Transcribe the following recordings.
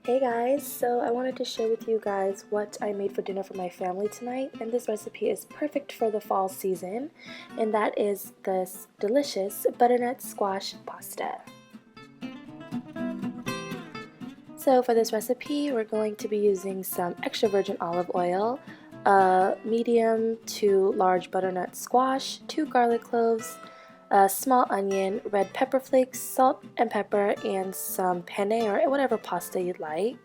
Hey guys, so I wanted to share with you guys what I made for dinner for my family tonight, and this recipe is perfect for the fall season, and that is this delicious butternut squash pasta. So for this recipe, we're going to be using some extra virgin olive oil, a medium to large butternut squash, 2 garlic cloves, a small onion, red pepper flakes, salt and pepper, and some penne or whatever pasta you'd like.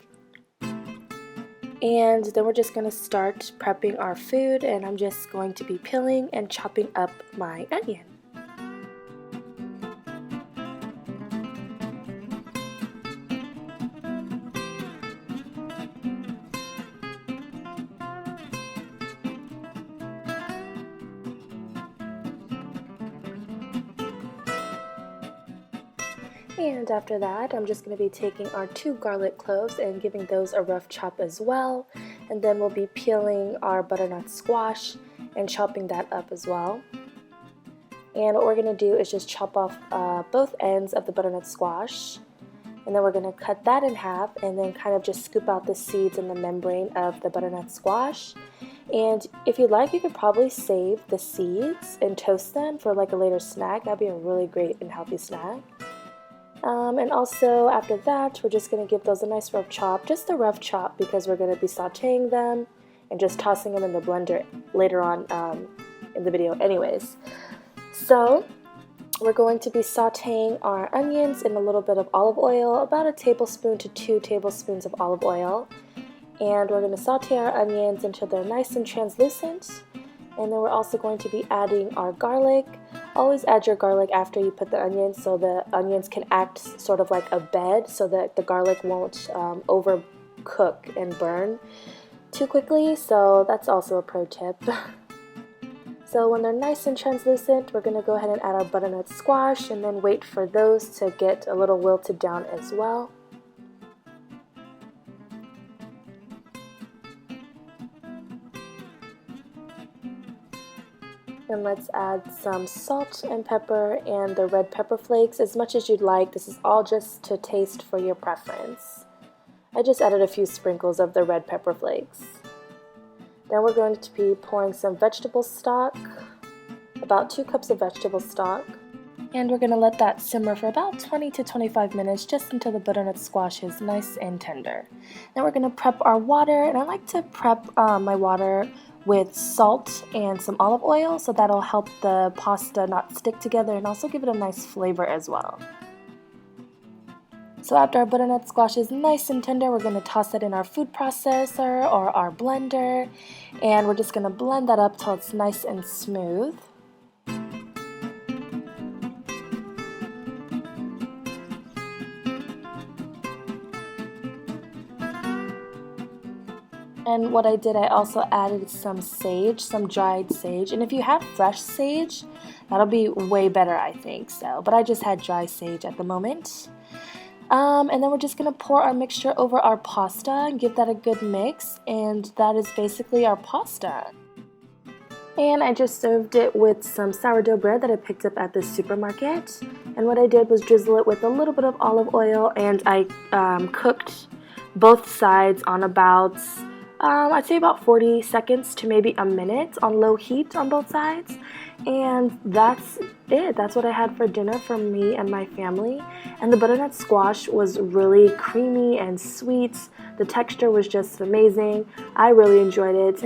And then we're just going to start prepping our food, and I'm just going to be peeling and chopping up my onion. And after that, I'm just going to be taking our 2 garlic cloves and giving those a rough chop as well. And then we'll be peeling our butternut squash and chopping that up as well. And what we're going to do is just chop off both ends of the butternut squash. And then we're going to cut that in half and then kind of just scoop out the seeds and the membrane of the butternut squash. And if you'd like, you could probably save the seeds and toast them for like a later snack. That'd be a really great and healthy snack. And also after that, we're just going to give those a nice rough chop, just a rough chop, because we're going to be sauteing them and just tossing them in the blender later on in the video anyways. So we're going to be sauteing our onions in a little bit of olive oil, about a tablespoon to 2 tablespoons of olive oil. And we're going to saute our onions until they're nice and translucent. And then we're also going to be adding our garlic. Always add your garlic after you put the onions so the onions can act sort of like a bed so that the garlic won't overcook and burn too quickly. So that's also a pro tip. So when they're nice and translucent, we're going to go ahead and add our butternut squash and then wait for those to get a little wilted down as well. And let's add some salt and pepper and the red pepper flakes as much as you'd like. This is all just to taste for your preference. I just added a few sprinkles of the red pepper flakes. Then we're going to be pouring some vegetable stock, about 2 cups of vegetable stock. And we're going to let that simmer for about 20 to 25 minutes just until the butternut squash is nice and tender. Then we're going to prep our water, and I like to prep my water with salt and some olive oil, so that'll help the pasta not stick together and also give it a nice flavor as well. So after our butternut squash is nice and tender, we're going to toss it in our food processor or our blender, and we're just going to blend that up till it's nice and smooth. And what I did, I also added some sage, some dried sage. And if you have fresh sage, that'll be way better, I think so. But I just had dry sage at the moment. And then we're just going to pour our mixture over our pasta and give that a good mix. And that is basically our pasta. And I just served it with some sourdough bread that I picked up at the supermarket. And what I did was drizzle it with a little bit of olive oil. And I cooked both sides on about I'd say about 40 seconds to maybe a minute on low heat on both sides. And that's it. That's what I had for dinner for me and my family. And the butternut squash was really creamy and sweet. The texture was just amazing. I really enjoyed it.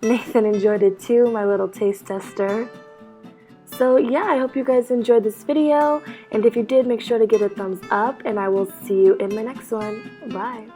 Nathan enjoyed it too, my little taste tester. So yeah, I hope you guys enjoyed this video. And if you did, make sure to give it a thumbs up. And I will see you in my next one. Bye.